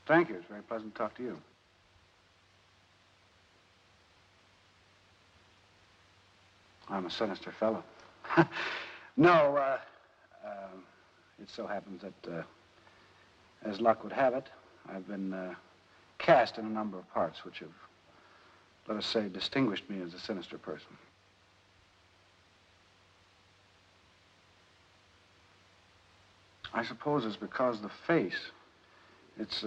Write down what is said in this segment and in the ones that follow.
Thank you. It's very pleasant to talk to you. I'm a sinister fellow. No, it so happens that, as luck would have it, I've been cast in a number of parts which have, let us say, distinguished me as a sinister person. I suppose it's because the face, it's,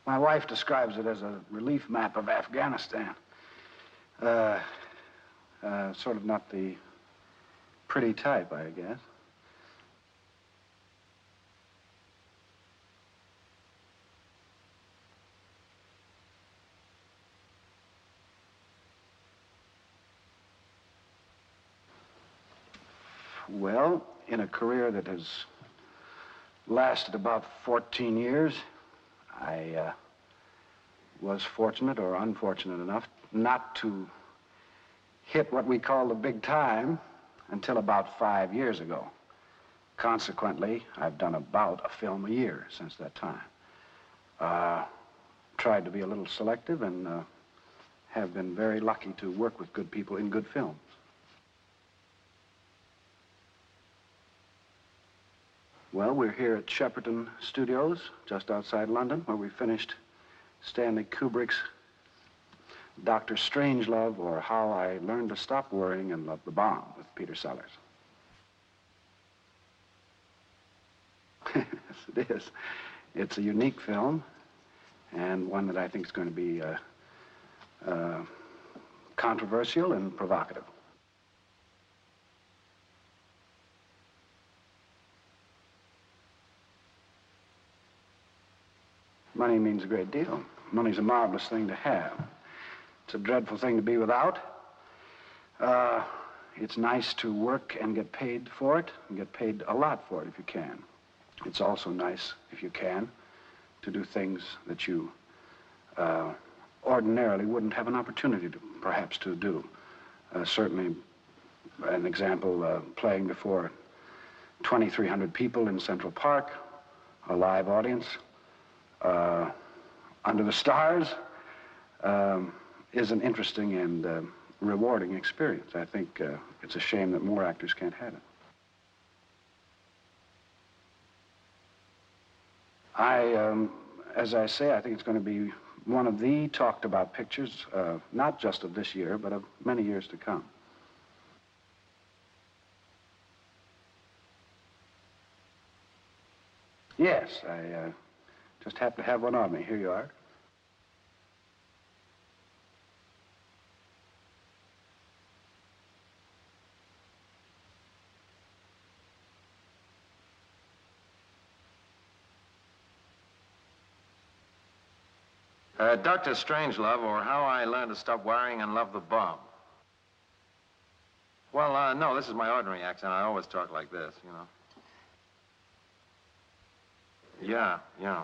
my wife describes it as a relief map of Afghanistan. Sort of not the pretty type, I guess. Well, in a career that has lasted about 14 years, I was fortunate or unfortunate enough not to hit what we call the big time until about 5 years ago. Consequently, I've done about a film a year since that time. Tried to be a little selective and have been very lucky to work with good people in good films. Well, we're here at Shepperton Studios, just outside London, where we finished Stanley Kubrick's Dr. Strangelove, or How I Learned to Stop Worrying and Love the Bomb, with Peter Sellers. Yes, it is. It's a unique film, and one that I think is going to be controversial and provocative. Money means a great deal. Money's a marvelous thing to have. It's a dreadful thing to be without. It's nice to work and get paid for it, and get paid a lot for it if you can. It's also nice, if you can, to do things that you ordinarily wouldn't have an opportunity to, perhaps, to do. Certainly, an example, playing before 2,300 people in Central Park, a live audience, under the stars, is an interesting and rewarding experience. I think it's a shame that more actors can't have it. As I say, I think it's going to be one of the talked about pictures, not just of this year, but of many years to come. Yes, I just happen to have one on me. Here you are. Dr. Strangelove, or How I Learned to Stop Worrying and Love the Bomb. Well, no, this is my ordinary accent. I always talk like this, you know. Yeah.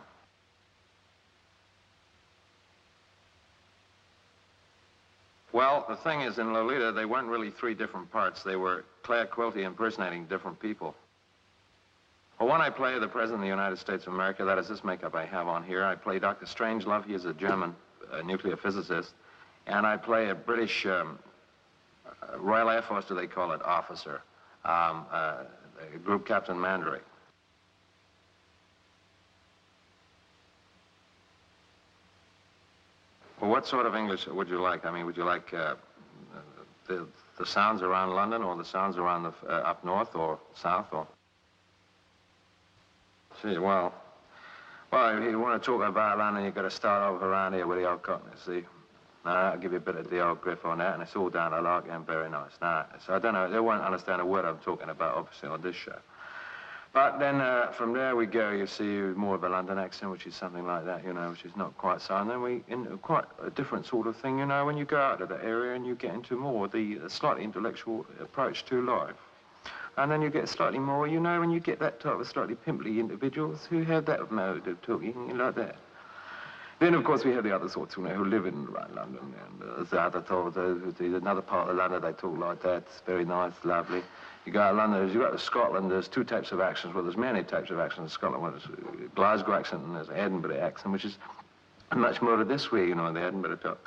Well, the thing is, in Lolita, they weren't really three different parts. They were Claire Quilty impersonating different people. Well, when I play the President of the United States of America, that is this makeup I have on here, I play Dr. Strangelove. He is a German nuclear physicist. And I play a British Royal Air Force, do they call it, officer, Group Captain Mandrake. Well, what sort of English would you like? I mean, would you like the sounds around London, or the sounds around the, up north or south, or? See, well, if you want to talk about London, you've got to start off around here with the old Cockney, see? Now, I'll give you a bit of the old griff on that, and it's all down to Lark and very nice. Now, so I don't know, they won't understand a word I'm talking about, obviously, on this show. But then from there we go, you see more of a London accent, which is something like that, you know, which is not quite so. And then we, in quite a different sort of thing, you know, when you go out of the area and you get into more the slightly intellectual approach to life. And then you get slightly more, you know, when you get that type of slightly pimply individuals who have that mode of talking like that. Then, of course, we have the other sorts who live in around London. And another part of London, they talk like that. It's very nice, lovely. You go out of London, as you go to Scotland, there's two types of accents. Well, there's many types of accents in Scotland. One is Glasgow accent and there's Edinburgh accent, which is much more of this way, you know, in the Edinburgh talk.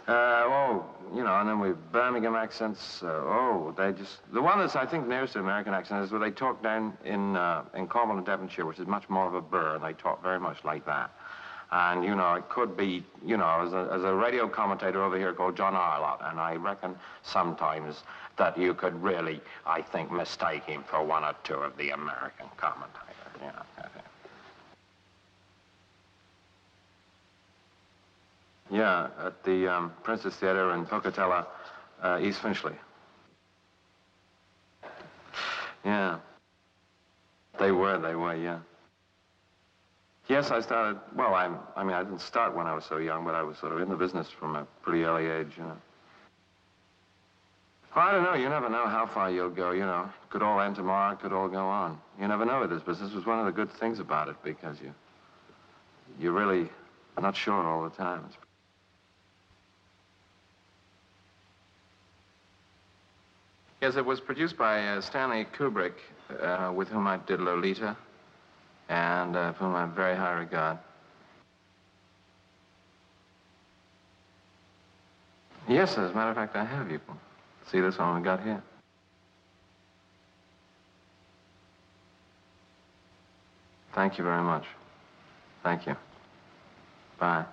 And then we've Birmingham accents. The one that's, I think, nearest to American accent is where they talk down in Cornwall and Devonshire, which is much more of a burr, and they talk very much like that. And, it could be, as a radio commentator over here called John Arlott, and I reckon sometimes that you could really, I think, mistake him for one or two of the American commentators, Yeah, at the Princess Theatre in Pocatello, East Finchley. Yeah. They were, yeah. Yes, I started, well, I didn't start when I was so young, but I was sort of in the business from a pretty early age, Well, I don't know. You never know how far you'll go, It could all end tomorrow, it could all go on. You never know with this business. It was one of the good things about it, because you're really not sure all the time. Yes, it was produced by Stanley Kubrick, with whom I did Lolita, and of whom I have very high regard. Yes, as a matter of fact, I have. You can see this one we got here. Thank you very much. Thank you. Bye.